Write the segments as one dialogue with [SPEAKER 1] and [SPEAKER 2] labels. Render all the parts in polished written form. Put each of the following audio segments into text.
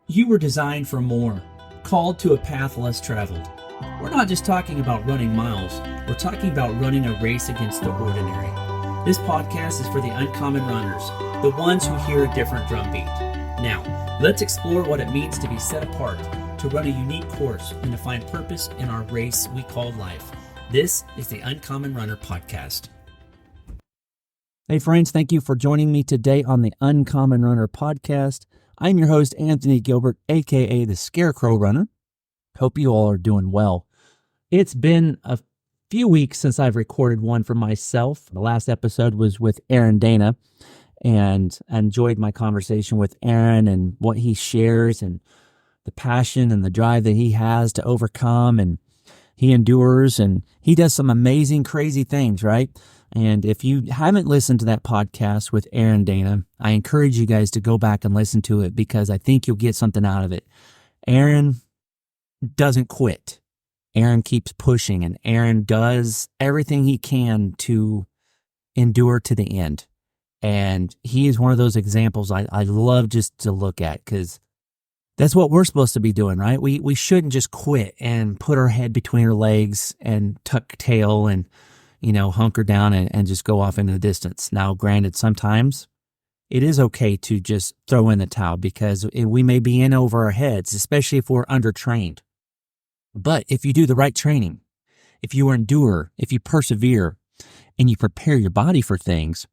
[SPEAKER 1] You were designed for more, called to a path less traveled. We're not just talking about running miles, we're talking about running a race against the ordinary. This podcast is for the uncommon runners, the ones who hear a different drumbeat. Now, let's explore what it means to be set apart, to run a unique course, and to find purpose in our race we call life. This is the Uncommon Runner Podcast.
[SPEAKER 2] Hey friends, thank you for joining me today on the Uncommon Runner Podcast. I'm your host, Anthony Gilbert, aka the Scarecrow Runner. Hope you all are doing well. It's been a few weeks since I've recorded one for myself. The last episode was with Aaron Dana, and I enjoyed my conversation with Aaron and what he shares and the passion and the drive that he has to overcome, and he endures and he does some amazing, crazy things, right? And if you haven't listened to that podcast with Aaron Dana, I encourage you guys to go back and listen to it because I think you'll get something out of it. Aaron doesn't quit. Aaron keeps pushing, and Aaron does everything he can to endure to the end. And he is one of those examples I love just to look at because that's what we're supposed to be doing, right? We shouldn't just quit and put our head between our legs and tuck tail and hunker down and just go off into the distance. Now, granted, sometimes it is okay to just throw in the towel because we may be in over our heads, especially if we're undertrained. But if you do the right training, if you endure, if you persevere, and you prepare your body for things,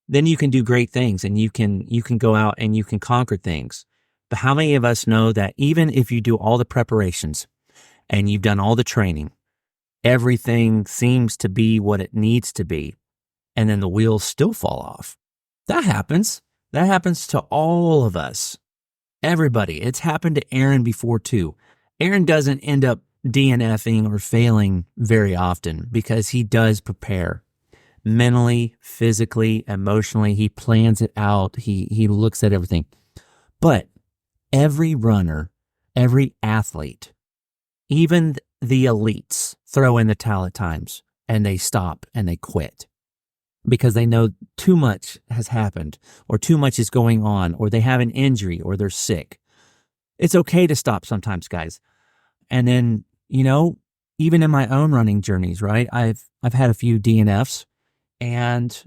[SPEAKER 2] then you can do great things and you can go out and you can conquer things. But how many of us know that even if you do all the preparations and you've done all the training, everything seems to be what it needs to be, and then the wheels still fall off? That happens. That happens to all of us. Everybody. It's happened to Aaron before too. Aaron doesn't end up DNFing or failing very often because he does prepare. Mentally, physically, emotionally, he plans it out. He looks at everything. But every runner, every athlete, even the elites throw in the towel at times and they stop and they quit because they know too much has happened or too much is going on or they have an injury or they're sick. It's okay to stop sometimes, guys. And then, even in my own running journeys, right? I've had a few DNFs and,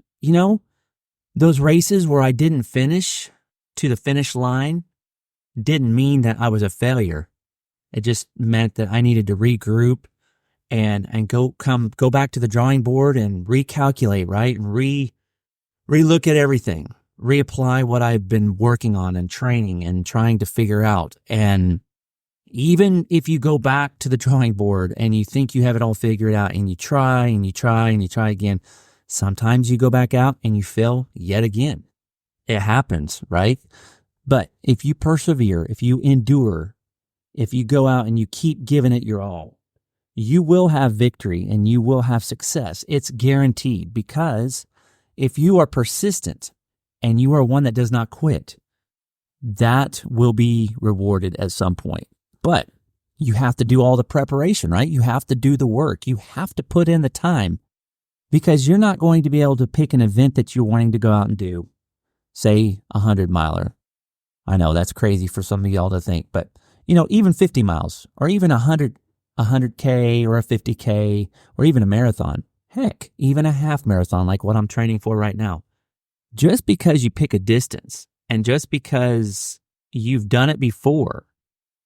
[SPEAKER 2] those races where I didn't finish to the finish line didn't mean that I was a failure. It just meant that I needed to regroup and go back to the drawing board and recalculate, right? And relook at everything, reapply what I've been working on and training and trying to figure out. And even if you go back to the drawing board and you think you have it all figured out and you try and you try and you try again, sometimes you go back out and you fail yet again. It happens, right? But if you persevere, if you endure, if you go out and you keep giving it your all, you will have victory and you will have success. It's guaranteed because if you are persistent and you are one that does not quit, that will be rewarded at some point. But you have to do all the preparation, right? You have to do the work. You have to put in the time because you're not going to be able to pick an event that you're wanting to go out and do, say 100-miler. I know that's crazy for some of y'all to think, but even 50 miles or even 100K or a 50K or even a marathon. Heck, even a half marathon like what I'm training for right now. Just because you pick a distance and just because you've done it before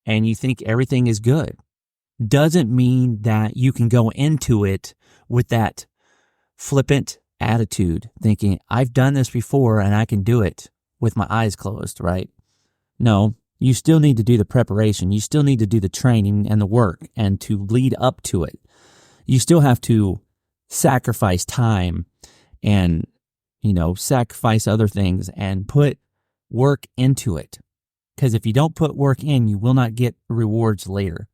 [SPEAKER 2] and you think everything is good doesn't mean that you can go into it with that flippant attitude thinking, I've done this before and I can do it with my eyes closed, right? No, you still need to do the preparation. You still need to do the training and the work and to lead up to it. You still have to sacrifice time and, sacrifice other things and put work into it. Because if you don't put work in, you will not get rewards later.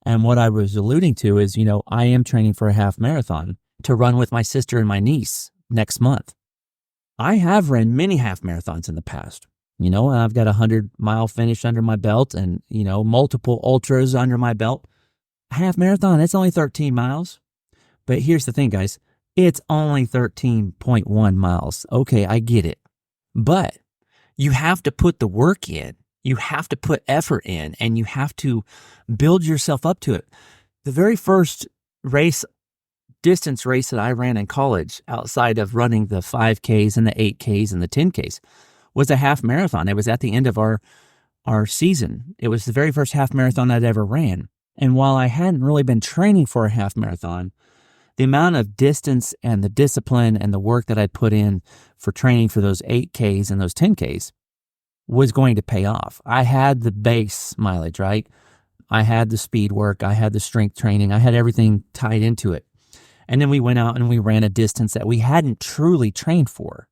[SPEAKER 2] And what I was alluding to is, I am training for a half marathon to run with my sister and my niece next month. I have ran many half marathons in the past. I've got a 100-mile finish under my belt and, multiple ultras under my belt. A half marathon, it's only 13 miles. But here's the thing, guys. It's only 13.1 miles. Okay, I get it. But you have to put the work in. You have to put effort in and you have to build yourself up to it. The very first distance race that I ran in college, outside of running the 5Ks and the 8Ks and the 10Ks, was a half marathon. It was at the end of our season. It was the very first half marathon I'd ever ran. And while I hadn't really been training for a half marathon, the amount of distance and the discipline and the work that I'd put in for training for those 8Ks and those 10Ks was going to pay off. I had the base mileage, right? I had the speed work. I had the strength training. I had everything tied into it. And then we went out and we ran a distance that we hadn't truly trained for.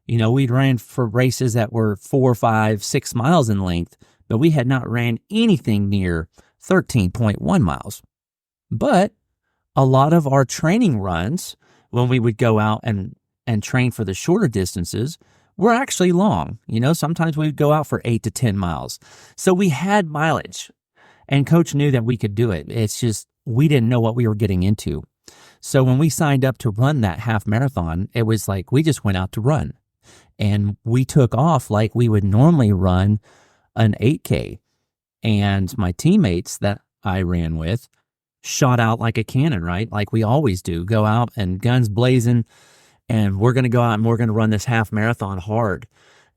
[SPEAKER 2] We'd ran for races that were 4, 5, 6 miles in length, but we had not ran anything near 13.1 miles. But a lot of our training runs, when we would go out and train for the shorter distances, were actually long. Sometimes we would go out for 8 to 10 miles. So we had mileage, and coach knew that we could do it. It's just we didn't know what we were getting into. So when we signed up to run that half marathon, it was like we just went out to run. And we took off like we would normally run an 8K. And my teammates that I ran with shot out like a cannon, right? Like we always do. Go out and guns blazing, and we're going to go out and we're going to run this half marathon hard.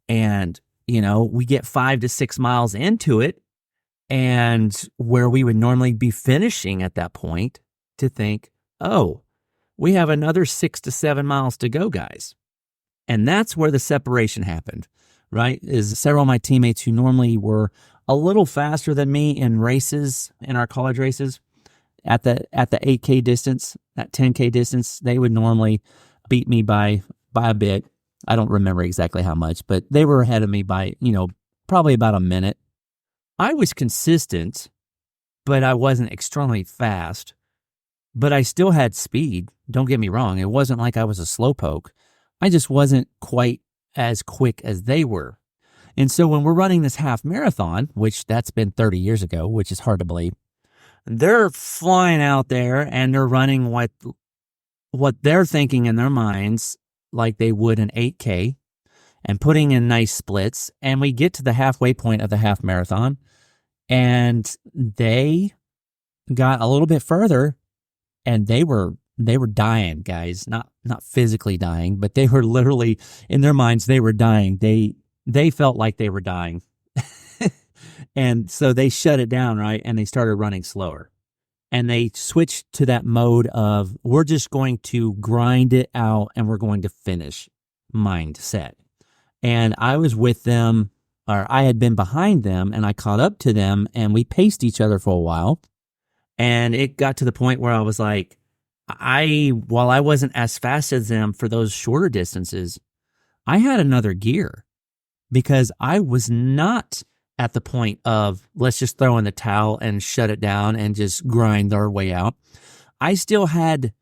[SPEAKER 2] And, we get 5 to 6 miles into it, and where we would normally be finishing at that point, to think, oh, we have another 6 to 7 miles to go, guys. And that's where the separation happened, right? Is several of my teammates who normally were a little faster than me in races, in our college races, at the 8K distance, that 10K distance, they would normally beat me by a bit. I don't remember exactly how much, but they were ahead of me by, probably about a minute. I was consistent, but I wasn't extremely fast. But I still had speed. Don't get me wrong. It wasn't like I was a slowpoke. I just wasn't quite as quick as they were. And so when we're running this half marathon, which that's been 30 years ago, which is hard to believe, they're flying out there and they're running what they're thinking in their minds like they would an 8K and putting in nice splits. And we get to the halfway point of the half marathon and they got a little bit further and they were dying, guys, not physically dying, but they were literally, in their minds, they were dying. They felt like they were dying. And so they shut it down, right? And they started running slower. And they switched to that mode of, we're just going to grind it out and we're going to finish mindset. And I was with them, or I had been behind them, and I caught up to them, and we paced each other for a while. And it got to the point where I was like, while I wasn't as fast as them for those shorter distances, I had another gear because I was not at the point of let's just throw in the towel and shut it down and just grind our way out. I still had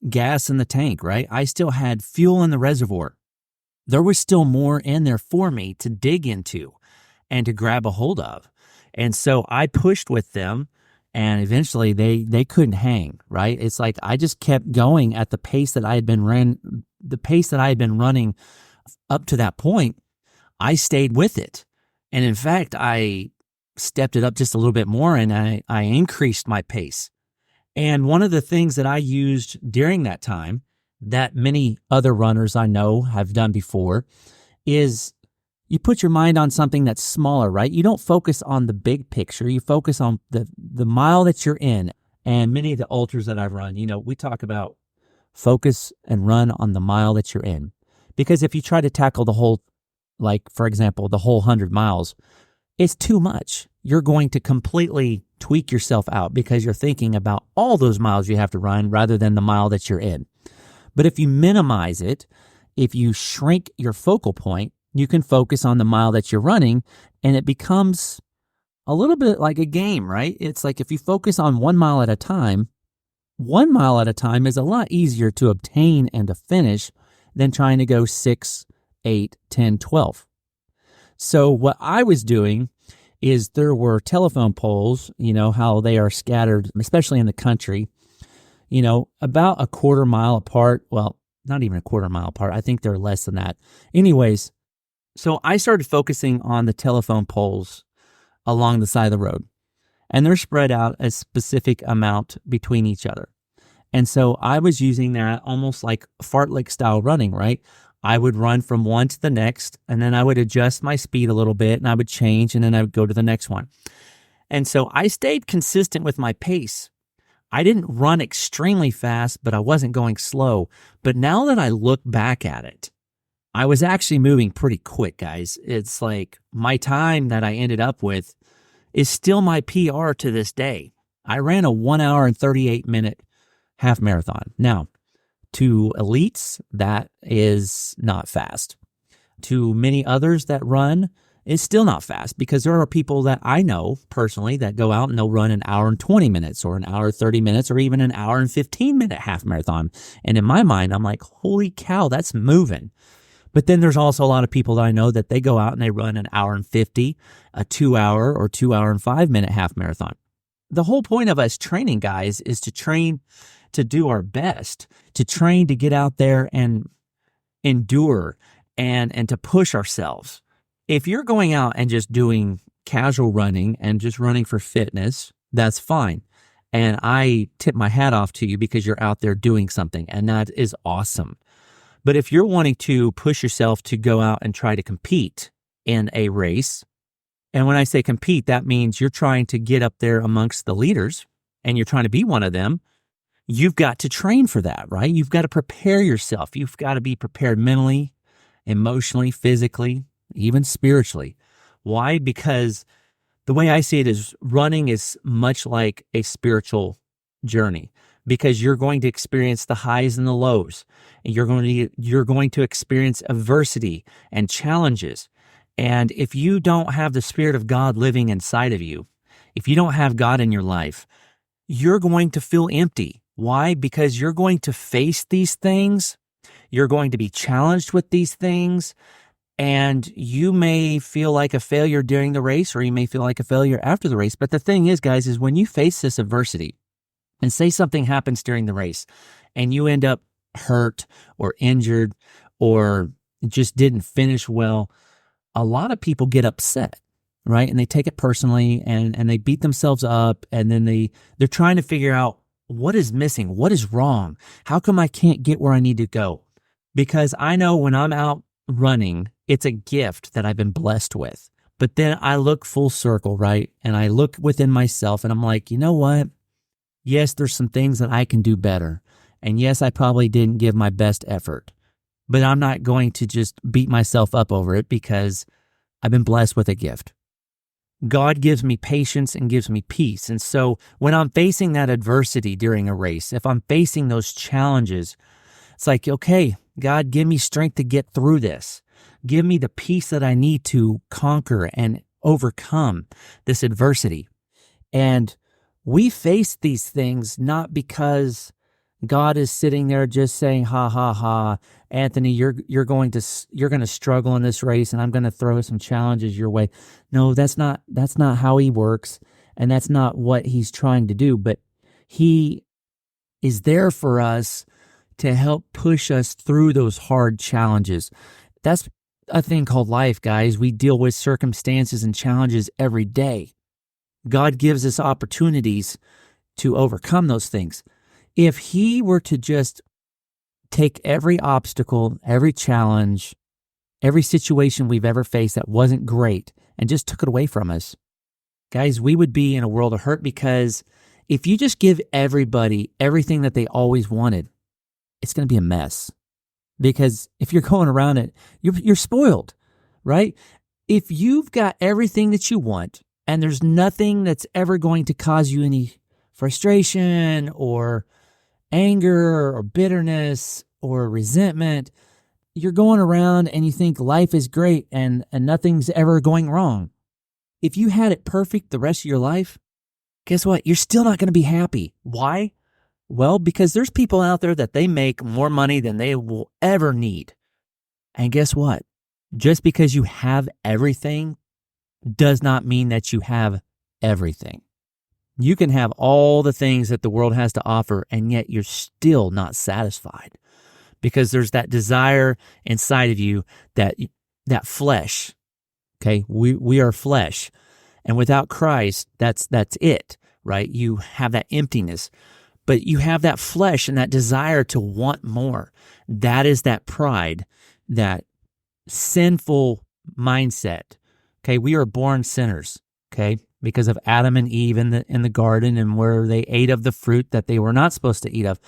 [SPEAKER 2] gas in the tank, right? I still had fuel in the reservoir. There was still more in there for me to dig into and to grab a hold of. And so I pushed with them, and eventually they couldn't hang, right? It's like I just kept going at the pace that I had been running up to that point. I stayed with it. And in fact, I stepped it up just a little bit more, and I increased my pace. And one of the things that I used during that time that many other runners I know have done before is you put your mind on something that's smaller, right? You don't focus on the big picture. You focus on the mile that you're in. And many of the ultras that I've run, we talk about focus and run on the mile that you're in. Because if you try to tackle the whole, like, for example, the whole 100 miles, it's too much. You're going to completely tweak yourself out because you're thinking about all those miles you have to run rather than the mile that you're in. But if you minimize it, if you shrink your focal point, you can focus on the mile that you're running, and it becomes a little bit like a game, right? It's like if you focus on 1 mile at a time, 1 mile at a time is a lot easier to obtain and to finish than trying to go 6, 8, 10, 12. So what I was doing is there were telephone poles, how they are scattered, especially in the country, about a quarter mile apart. Well, not even a quarter mile apart. I think they're less than that. Anyways, So I started focusing on the telephone poles along the side of the road, and they're spread out a specific amount between each other. And so I was using that almost like fartlek style running, right? I would run from one to the next, and then I would adjust my speed a little bit, and I would change, and then I would go to the next one. And so I stayed consistent with my pace. I didn't run extremely fast, but I wasn't going slow. But now that I look back at it, I was actually moving pretty quick, guys. It's like my time that I ended up with is still my PR to this day. I ran a 1 hour and 38 minute half marathon. Now, to elites, that is not fast. To many others that run, it's still not fast, because there are people that I know personally that go out and they'll run an hour and 20 minutes or an hour and 30 minutes or even an hour and 15-minute half marathon. And in my mind, I'm like, holy cow, that's moving. But then there's also a lot of people that I know that they go out and they run an hour and 50, a 2 hour or 2 hour and 5-minute half marathon. The whole point of us training, guys, is to train to do our best, to train to get out there and endure and to push ourselves. If you're going out and just doing casual running and just running for fitness, that's fine. And I tip my hat off to you because you're out there doing something, and that is awesome. But if you're wanting to push yourself to go out and try to compete in a race, and when I say compete, that means you're trying to get up there amongst the leaders and you're trying to be one of them, you've got to train for that, right? You've got to prepare yourself. You've got to be prepared mentally, emotionally, physically, even spiritually. Why? Because the way I see it is running is much like a spiritual journey, because you're going to experience the highs and the lows. And you're going to experience adversity and challenges. And if you don't have the Spirit of God living inside of you, if you don't have God in your life, you're going to feel empty. Why? Because you're going to face these things. You're going to be challenged with these things. And you may feel like a failure during the race, or you may feel like a failure after the race. But the thing is, guys, is when you face this adversity and say something happens during the race and you end up hurt or injured or just didn't finish well, a lot of people get upset, right? And they take it personally and they beat themselves up, and then they're trying to figure out what is missing, what is wrong, how come I can't get where I need to go? Because I know when I'm out running, it's a gift that I've been blessed with. But then I look full circle, right? And I look within myself and I'm like, you know what? Yes, there's some things that I can do better. And yes, I probably didn't give my best effort. But I'm not going to just beat myself up over it, because I've been blessed with a gift. God gives me patience and gives me peace. And so when I'm facing that adversity during a race, if I'm facing those challenges, it's like, okay, God, give me strength to get through this. Give me the peace that I need to conquer and overcome this adversity. And we face these things not because God is sitting there just saying, ha, ha, ha, Anthony, you're going to struggle in this race, and I'm going to throw some challenges your way. No, that's not how he works, and that's not what he's trying to do. But he is there for us to help push us through those hard challenges. That's a thing called life, guys. We deal with circumstances and challenges every day. God gives us opportunities to overcome those things. If he were to just take every obstacle, every challenge, every situation we've ever faced that wasn't great and just took it away from us, guys, we would be in a world of hurt, because if you just give everybody everything that they always wanted, it's going to be a mess. Because if you're going around it, you're spoiled, right? If you've got everything that you want and there's nothing that's ever going to cause you any frustration or anger or bitterness or resentment, you're going around and you think life is great and nothing's ever going wrong. If you had it perfect the rest of your life, guess what? You're still not going to be happy. Why? Well, because there's people out there that they make more money than they will ever need. And guess what? Just because you have everything does not mean that you have everything. You can have all the things that the world has to offer, and yet you're still not satisfied, because there's that desire inside of you that that flesh. Okay, we are flesh. And without Christ, that's it, right? You have that emptiness, but you have that flesh and that desire to want more. That is that pride, that sinful mindset. Okay, we are born sinners, okay, because of Adam and Eve in the garden, and where they ate of the fruit that they were not supposed to eat of,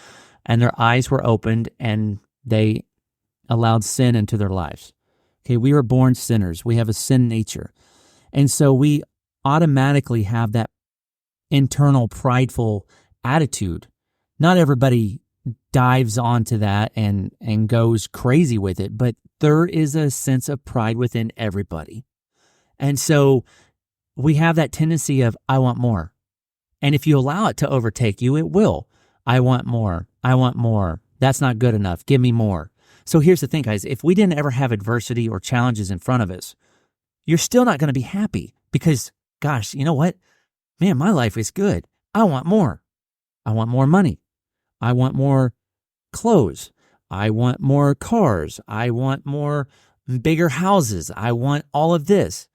[SPEAKER 2] and their eyes were opened and they allowed sin into their lives. Okay, we were born sinners. We have a sin nature. And so we automatically have that internal prideful attitude. Not everybody dives onto that and goes crazy with it, but there is a sense of pride within everybody. And so we have that tendency of, I want more. And if you allow it to overtake you, it will. I want more. I want more. That's not good enough. Give me more. So here's the thing, guys. If we didn't ever have adversity or challenges in front of us, you're still not going to be happy because, gosh, you know what? Man, my life is good. I want more. I want more money. I want more clothes. I want more cars. I want more bigger houses. I want all of this.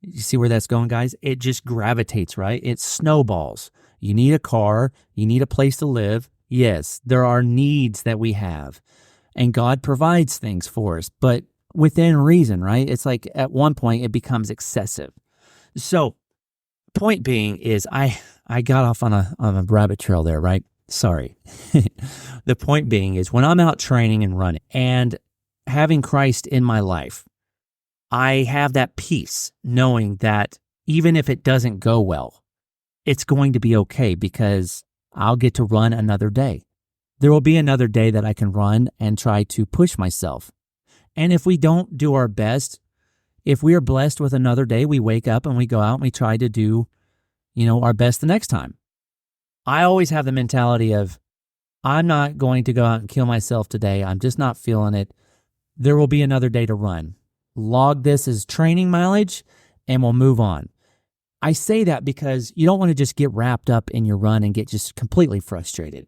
[SPEAKER 2] You see where that's going, guys? It just gravitates, right? It snowballs. You need a car. You need a place to live. Yes, there are needs that we have, and God provides things for us, but within reason, right? It's like at one point it becomes excessive. So point being is I got off on a rabbit trail there, right? Sorry. The point being is when I'm out training and running and having Christ in my life, I have that peace knowing that even if it doesn't go well, it's going to be okay because I'll get to run another day. There will be another day that I can run and try to push myself. And if we don't do our best, if we are blessed with another day, we wake up and we go out and we try to do, our best the next time. I always have the mentality of, I'm not going to go out and kill myself today. I'm just not feeling it. There will be another day to run. Log this as training mileage and we'll move on. I say that because you don't want to just get wrapped up in your run and get just completely frustrated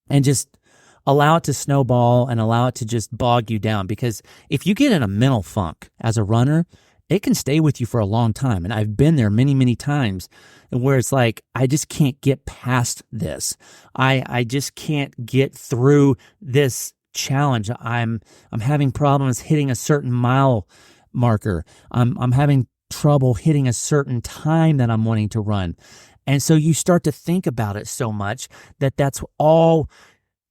[SPEAKER 2] and just allow it to snowball and allow it to just bog you down. Because if you get in a mental funk as a runner, it can stay with you for a long time. And I've been there many, many times where it's like, I just can't get past this. I just can't get through this challenge. I'm having problems hitting a certain mile marker. I'm having trouble hitting a certain time that I'm wanting to run. And so you start to think about it so much that that's all,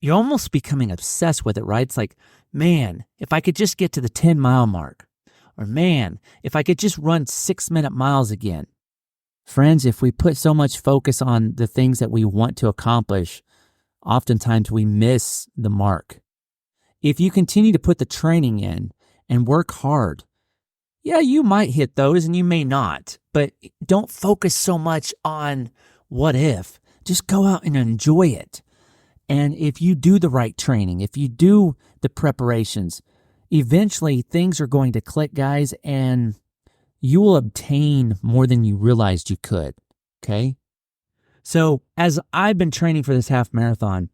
[SPEAKER 2] you're almost becoming obsessed with it, right? It's like, man, if I could just get to the 10-mile mark, or man, if I could just run 6-minute miles again. Friends, if we put so much focus on the things that we want to accomplish, oftentimes we miss the mark. If you continue to put the training in and work hard, yeah, you might hit those and you may not, but don't focus so much on what if. Just go out and enjoy it. And if you do the right training, if you do the preparations, eventually things are going to click, guys, and you will obtain more than you realized you could, okay? So as I've been training for this half marathon,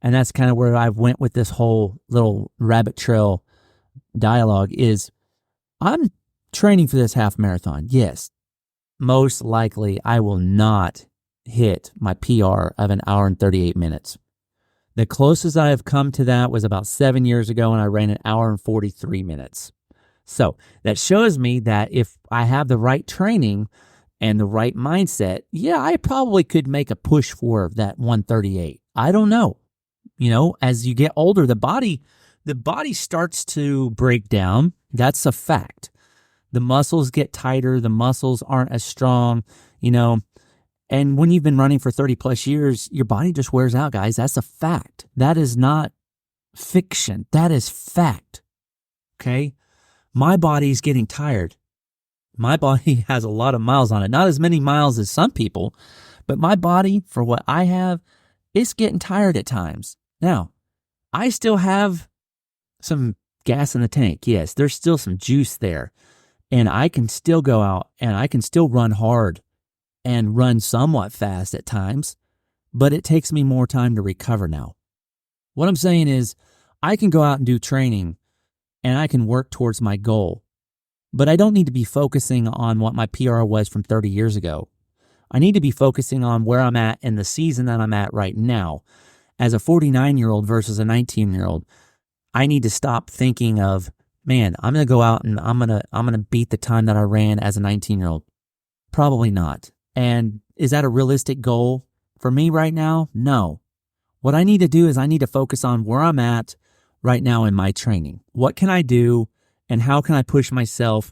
[SPEAKER 2] and that's kind of where I went with this whole little rabbit trail dialogue, is I'm training for this half marathon. Yes, most likely I will not hit my PR of 1 hour and 38 minutes. The closest I have come to that was about 7 years ago, and I ran 1 hour and 43 minutes. So that shows me that if I have the right training and the right mindset, yeah, I probably could make a push for that 138. I don't know. As you get older, the body starts to break down. That's a fact. The muscles get tighter. The muscles aren't as strong, And when you've been running for 30 plus years, your body just wears out, guys. That's a fact. That is not fiction. That is fact. Okay? My body's getting tired. My body has a lot of miles on it. Not as many miles as some people, but my body, for what I have, it's getting tired at times. Now, I still have some gas in the tank. Yes, there's still some juice there. And I can still go out and I can still run hard and run somewhat fast at times, but it takes me more time to recover now. What I'm saying is I can go out and do training and I can work towards my goal. But I don't need to be focusing on what my PR was from 30 years ago. I need to be focusing on where I'm at in the season that I'm at right now. As a 49-year-old versus a 19-year-old, I need to stop thinking of, man, I'm going to go out and I'm going to beat the time that I ran as a 19-year-old. Probably not. And is that a realistic goal for me right now? No. What I need to do is I need to focus on where I'm at right now in my training. What can I do and how can I push myself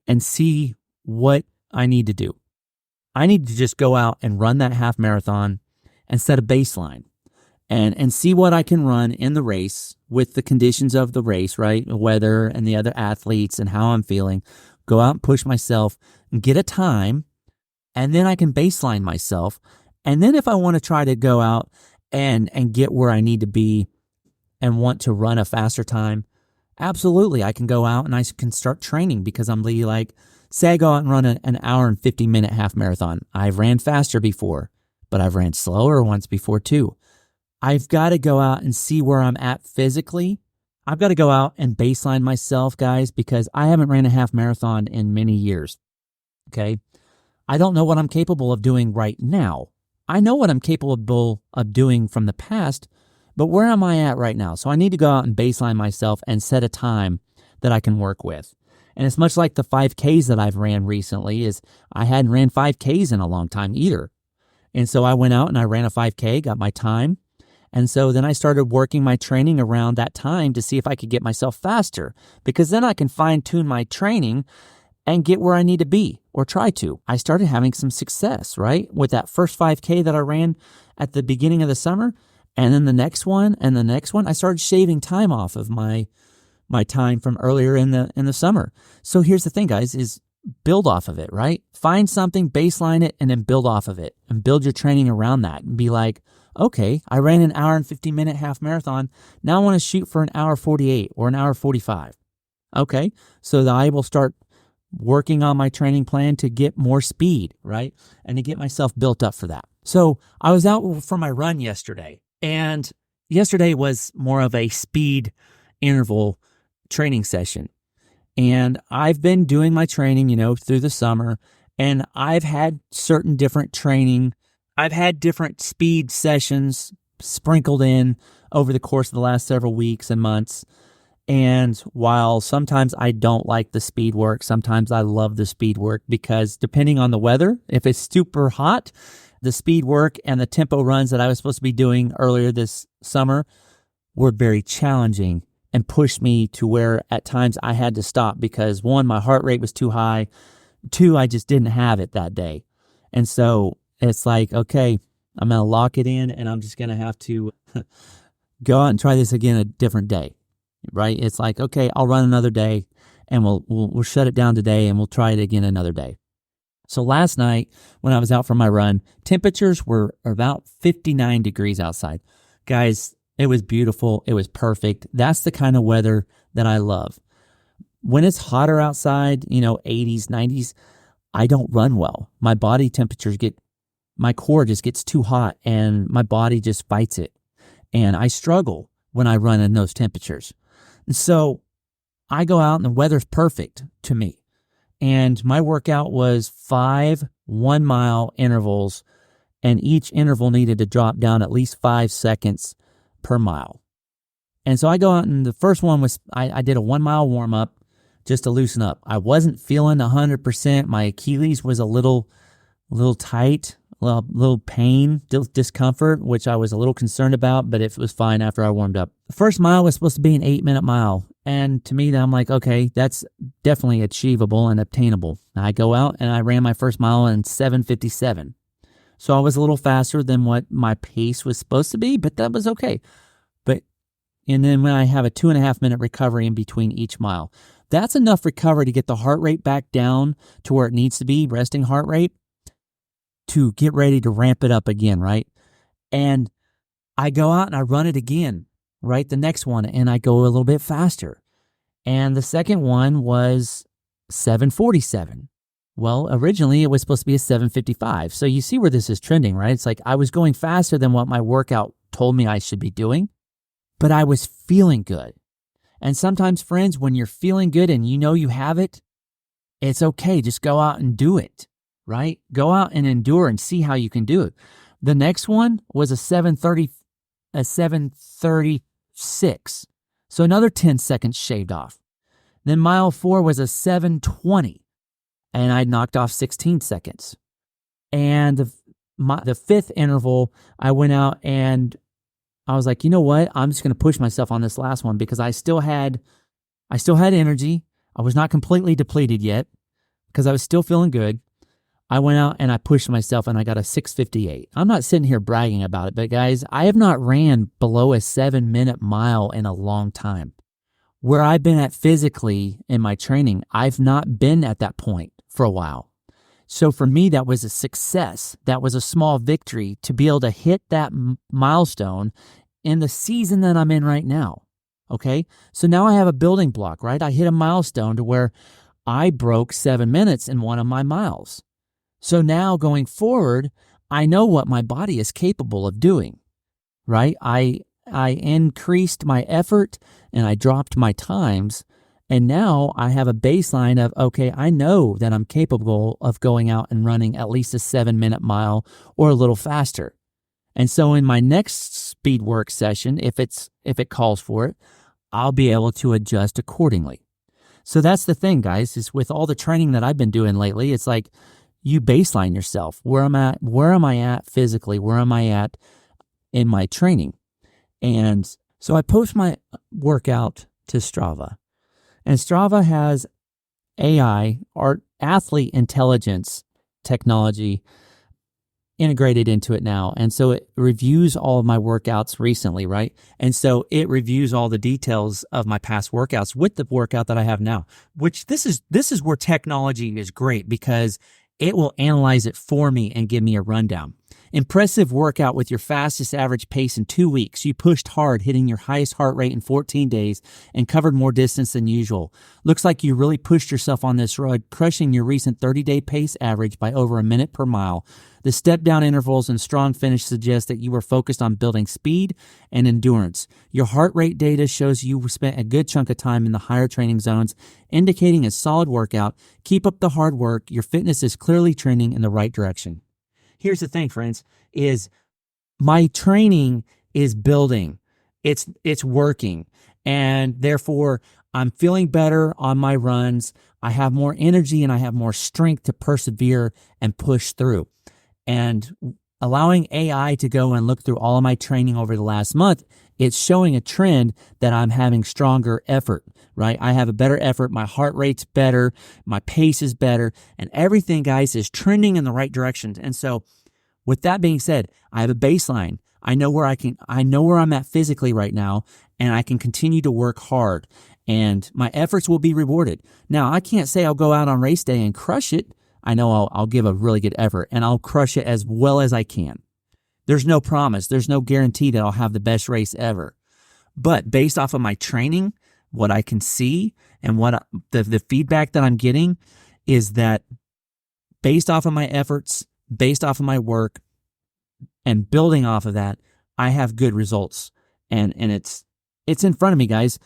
[SPEAKER 2] and see what I need to do? I need to just go out and run that half marathon and set a baseline and see what I can run in the race with the conditions of the race, right? The weather and the other athletes and how I'm feeling. Go out and push myself and get a time, and then I can baseline myself. And then if I want to try to go out and get where I need to be and want to run a faster time, absolutely, I can go out and I can start training, because I'm like, say I go out and run an hour and 50-minute half marathon. I've ran faster before, but I've ran slower once before too. I've got to go out and see where I'm at physically. I've got to go out and baseline myself, guys, because I haven't ran a half marathon in many years. Okay? I don't know what I'm capable of doing right now. I know what I'm capable of doing from the past, but where am I at right now? So I need to go out and baseline myself and set a time that I can work with. And it's much like the 5Ks that I've ran recently. Is I hadn't ran 5Ks in a long time either. And so I went out and I ran a 5K, got my time. And so then I started working my training around that time to see if I could get myself faster, because then I can fine tune my training and get where I need to be, or try to. I started having some success, right? With that first 5K that I ran at the beginning of the summer, and then the next one and the next one, I started shaving time off of my time from earlier in the summer. So here's the thing, guys, is build off of it, right? Find something, baseline it, and then build off of it and build your training around that and be like, okay, I ran an hour and 50-minute half marathon. Now I want to shoot for an hour 48 or an hour 45. Okay, so that I will start working on my training plan to get more speed, right? And to get myself built up for that. So I was out for my run yesterday, and yesterday was more of a speed interval training session. And I've been doing my training, through the summer, and I've had certain different training. I've had different speed sessions sprinkled in over the course of the last several weeks and months. And while sometimes I don't like the speed work, sometimes I love the speed work, because depending on the weather, if it's super hot, the speed work and the tempo runs that I was supposed to be doing earlier this summer were very challenging and pushed me to where at times I had to stop because, one, my heart rate was too high. Two, I just didn't have it that day. And so it's like, okay, I'm going to lock it in and I'm just going to have to go out and try this again a different day, right? It's like, okay, I'll run another day and we'll shut it down today and we'll try it again another day. So last night when I was out for my run, temperatures were about 59 degrees outside. Guys, it was beautiful. It was perfect. That's the kind of weather that I love. When it's hotter outside, 80s, 90s, I don't run well. My body temperatures my core just gets too hot and my body just fights it. And I struggle when I run in those temperatures. And so I go out and the weather's perfect to me. And my workout was 5 1-mile intervals, and each interval needed to drop down at least 5 seconds per mile. And so I go out, and the first one was, I did a 1-mile warm up just to loosen up. I wasn't feeling 100%. My Achilles was a little tight, a little pain, discomfort, which I was a little concerned about, but it was fine after I warmed up. The first mile was supposed to be an 8-minute mile. And to me, I'm like, okay, that's definitely achievable and obtainable. I go out and I ran my first mile in 7:57. So I was a little faster than what my pace was supposed to be, but that was okay. And then when I have a 2.5-minute recovery in between each mile, that's enough recovery to get the heart rate back down to where it needs to be, resting heart rate, to get ready to ramp it up again, right? And I go out and I run it again, right? The next one, and I go a little bit faster. And the second one was 7:47. Well, originally it was supposed to be a 7:55. So you see where this is trending, right? It's like I was going faster than what my workout told me I should be doing, but I was feeling good. And sometimes, friends, when you're feeling good and you know you have it, It's okay. Just go out and do it, right? Go out and endure and see how you can do it. The next one was a 7:36. So another 10 seconds shaved off. Then mile 4 was a 7:20, and I knocked off 16 seconds. And the fifth interval, I went out and I was like, you know what? I'm just going to push myself on this last one because I still had energy. I was not completely depleted yet because I was still feeling good. I went out and I pushed myself and I got a 6:58. I'm not sitting here bragging about it, but guys, I have not ran below a 7-minute mile in a long time. Where I've been at physically in my training, I've not been at that point for a while. So for me, that was a success. That was a small victory to be able to hit that milestone in the season that I'm in right now. Okay. So now I have a building block, right? I hit a milestone to where I broke 7 minutes in one of my miles. So now going forward, I know what my body is capable of doing, right? I increased my effort and I dropped my times. And now I have a baseline of, okay, I know that I'm capable of going out and running at least a 7-minute mile or a little faster. And so in my next speed work session, if it calls for it, I'll be able to adjust accordingly. So that's the thing, guys, is with all the training that I've been doing lately, it's like you baseline yourself. Where am I at physically? Where am I at in my training? And so I post my workout to Strava. And Strava has AI, or athlete intelligence technology, integrated into it now. And so it reviews all of my workouts recently, right? And so it reviews all the details of my past workouts with the workout that I have now, which this is where technology is great because it will analyze it for me and give me a rundown. Impressive workout with your fastest average pace in 2 weeks. You pushed hard, hitting your highest heart rate in 14 days and covered more distance than usual. Looks like you really pushed yourself on this road, crushing your recent 30-day pace average by over a minute per mile. The step-down intervals and strong finish suggest that you were focused on building speed and endurance. Your heart rate data shows you spent a good chunk of time in the higher training zones, indicating a solid workout. Keep up the hard work. Your fitness is clearly trending in the right direction. Here's the thing, friends, is my training is building. It's working. And therefore, I'm feeling better on my runs. I have more energy and I have more strength to persevere and push through. And allowing AI to go and look through all of my training over the last month, it's showing a trend that I'm having stronger effort, right? I have a better effort. My heart rate's better. My pace is better. And everything, guys, is trending in the right direction. And so with that being said, I have a baseline. I know where I'm at physically right now, and I can continue to work hard and my efforts will be rewarded. Now, I can't say I'll go out on race day and crush it. I know I'll give a really good effort and I'll crush it as well as I can. There's no promise. There's no guarantee that I'll have the best race ever. But based off of my training, what I can see and what the feedback that I'm getting is that based off of my efforts, based off of my work, and building off of that, I have good results. And it's in front of me, guys.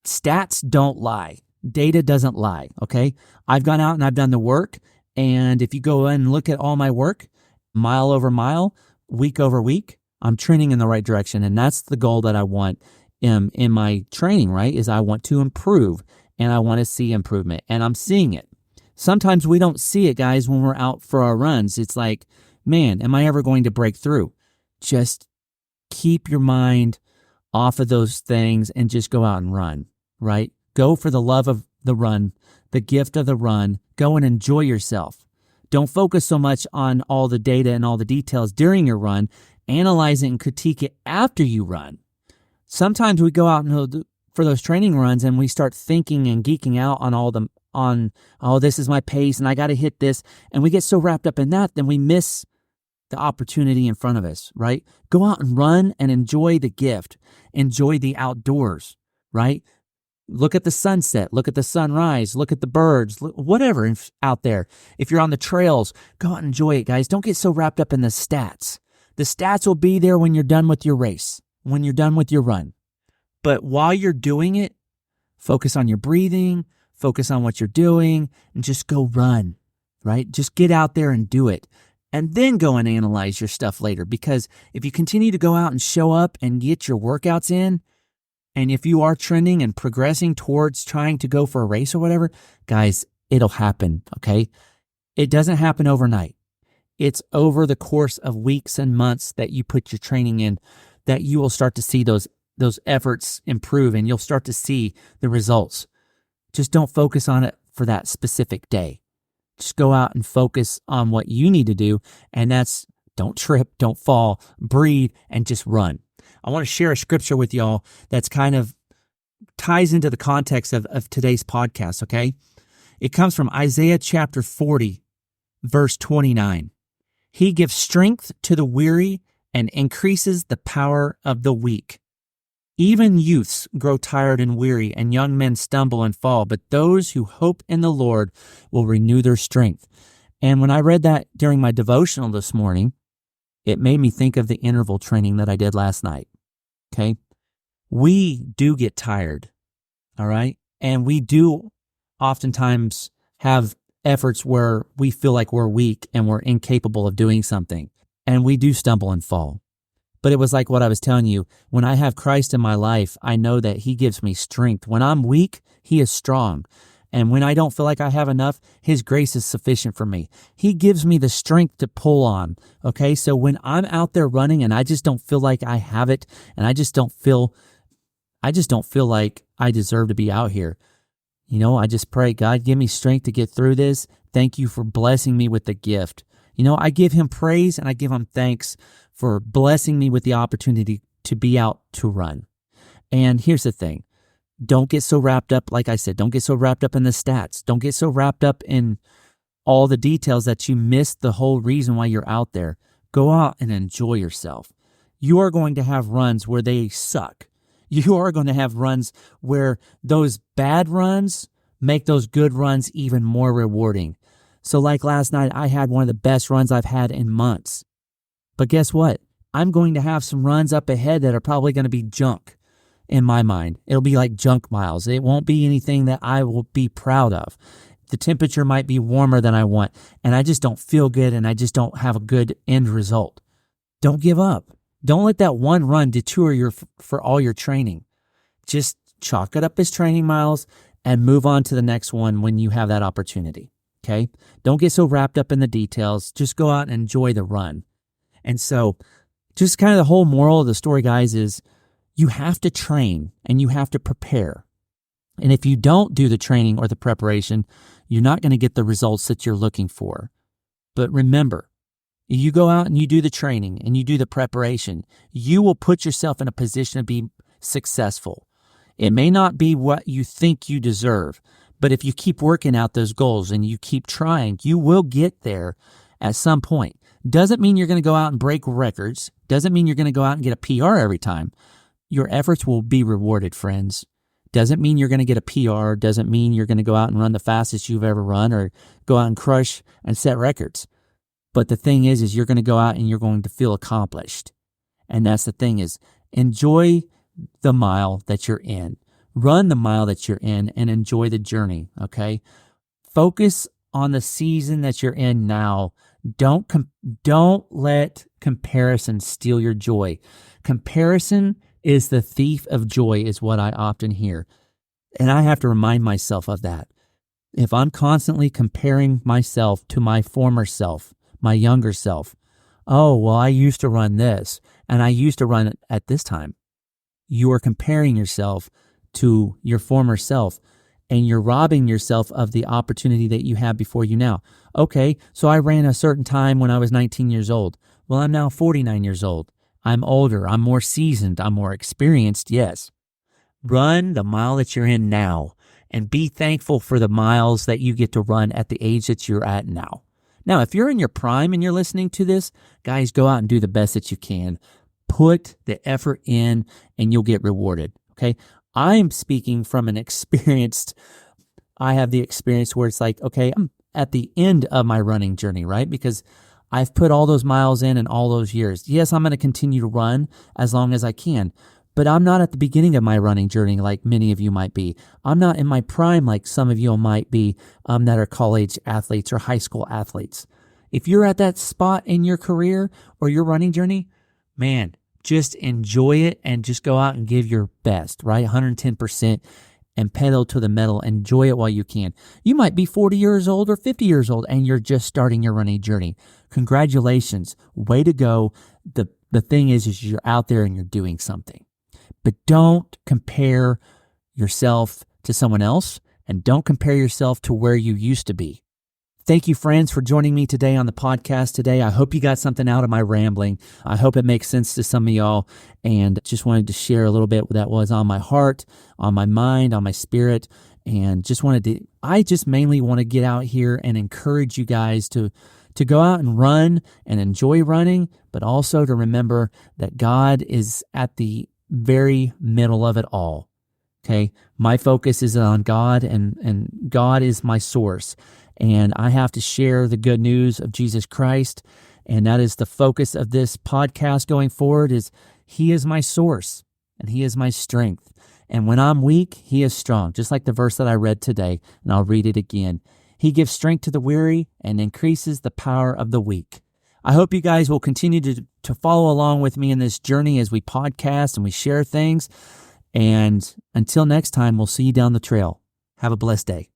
[SPEAKER 2] Stats don't lie. Data doesn't lie, okay? I've gone out and I've done the work, and if you go and look at all my work, mile over mile, week over week, I'm trending in the right direction, and that's the goal that I want in my training, right? Is I want to improve, and I want to see improvement, and I'm seeing it. Sometimes we don't see it, guys, when we're out for our runs. It's like, man, am I ever going to break through? Just keep your mind off of those things and just go out and run, right? Go for the love of the run, the gift of the run. Go and enjoy yourself. Don't focus so much on all the data and all the details during your run. Analyze it and critique it after you run. Sometimes we go out for those training runs and we start thinking and geeking out on this is my pace and I got to hit this. And we get so wrapped up in that, then we miss the opportunity in front of us, right? Go out and run and enjoy the gift. Enjoy the outdoors, right? Look at the sunset, look at the sunrise, look at the birds, whatever out there. If you're on the trails, go out and enjoy it, guys. Don't get so wrapped up in the stats. The stats will be there when you're done with your race, when you're done with your run. But while you're doing it, focus on your breathing, focus on what you're doing, and just go run, right? Just get out there and do it. And then go and analyze your stuff later. Because if you continue to go out and show up and get your workouts in, and if you are trending and progressing towards trying to go for a race or whatever, guys, it'll happen, okay? It doesn't happen overnight. It's over the course of weeks and months that you put your training in that you will start to see those efforts improve, and you'll start to see the results. Just don't focus on it for that specific day. Just go out and focus on what you need to do, and that's don't trip, don't fall, breathe, and just run. I want to share a scripture with y'all that's kind of ties into the context of today's podcast, okay? It comes from Isaiah chapter 40, verse 29. He gives strength to the weary and increases the power of the weak. Even youths grow tired and weary, and young men stumble and fall, but those who hope in the Lord will renew their strength. And when I read that during my devotional this morning, it made me think of the interval training that I did last night, okay? We do get tired, all right? And we do oftentimes have efforts where we feel like we're weak and we're incapable of doing something, and we do stumble and fall. But it was like what I was telling you, when I have Christ in my life, I know that he gives me strength. When I'm weak, he is strong. And when I don't feel like I have enough, his grace is sufficient for me. He gives me the strength to pull on. Okay. So when I'm out there running and I just don't feel like I have it, and I just don't feel like I deserve to be out here, I just pray, God, give me strength to get through this. Thank you for blessing me with the gift. I give him praise and I give him thanks for blessing me with the opportunity to be out to run. And here's the thing. Don't get so wrapped up, like I said, don't get so wrapped up in the stats. Don't get so wrapped up in all the details that you miss the whole reason why you're out there. Go out and enjoy yourself. You are going to have runs where they suck. You are going to have runs where those bad runs make those good runs even more rewarding. So like last night, I had one of the best runs I've had in months. But guess what? I'm going to have some runs up ahead that are probably going to be junk in my mind. It'll be like junk miles. It won't be anything that I will be proud of. The temperature might be warmer than I want, and I just don't feel good, and I just don't have a good end result. Don't give up. Don't let that one run detour for all your training. Just chalk it up as training miles and move on to the next one when you have that opportunity. Okay? Don't get so wrapped up in the details. Just go out and enjoy the run. And so just kind of the whole moral of the story, guys, is you have to train and you have to prepare. And if you don't do the training or the preparation, you're not going to get the results that you're looking for. But remember, you go out and you do the training and you do the preparation, you will put yourself in a position to be successful. It may not be what you think you deserve, but if you keep working out those goals and you keep trying, you will get there at some point. Doesn't mean you're going to go out and break records. Doesn't mean you're going to go out and get a PR every time. Your efforts will be rewarded, friends. Doesn't mean you're going to get a PR. Doesn't mean you're going to go out and run the fastest you've ever run or go out and crush and set records. But the thing is you're going to go out and you're going to feel accomplished. And that's the thing is, enjoy the mile that you're in. Run the mile that you're in and enjoy the journey, okay? Focus on the season that you're in now. Don't let comparison steal your joy. Comparison is the thief of joy, is what I often hear. And I have to remind myself of that. If I'm constantly comparing myself to my former self, my younger self, oh, well, I used to run this, and I used to run it at this time. You are comparing yourself to your former self, and you're robbing yourself of the opportunity that you have before you now. Okay, so I ran a certain time when I was 19 years old. Well, I'm now 49 years old. I'm older. I'm more seasoned. I'm more experienced. Yes. Run the mile that you're in now and be thankful for the miles that you get to run at the age that you're at now. Now, if you're in your prime and you're listening to this, guys, go out and do the best that you can. Put the effort in and you'll get rewarded. Okay. I'm speaking from I have the experience where it's like, okay, I'm at the end of my running journey, right? Because I've put all those miles in and all those years. Yes, I'm going to continue to run as long as I can, But I'm not at the beginning of my running journey like many of you might be. I'm not in my prime like some of you might be that are college athletes or high school athletes. If you're at that spot in your career or your running journey, man, just enjoy it and just go out and give your best, right? 110% and pedal to the metal. Enjoy it while you can. You might be 40 years old or 50 years old and you're just starting your running journey. Congratulations. Way to go. The thing is you're out there and you're doing something. But don't compare yourself to someone else and don't compare yourself to where you used to be. Thank you, friends, for joining me today on the podcast today. I hope you got something out of my rambling. I hope it makes sense to some of y'all, and just wanted to share a little bit that was on my heart, on my mind, on my spirit, and I just mainly want to get out here and encourage you guys to go out and run and enjoy running, but also to remember that God is at the very middle of it all. Okay. My focus is on God and God is my source. And I have to share the good news of Jesus Christ. And that is the focus of this podcast going forward is He is my source and He is my strength. And when I'm weak, He is strong. Just like the verse that I read today, and I'll read it again. He gives strength to the weary and increases the power of the weak. I hope you guys will continue to follow along with me in this journey as we podcast and we share things. And until next time, we'll see you down the trail. Have a blessed day.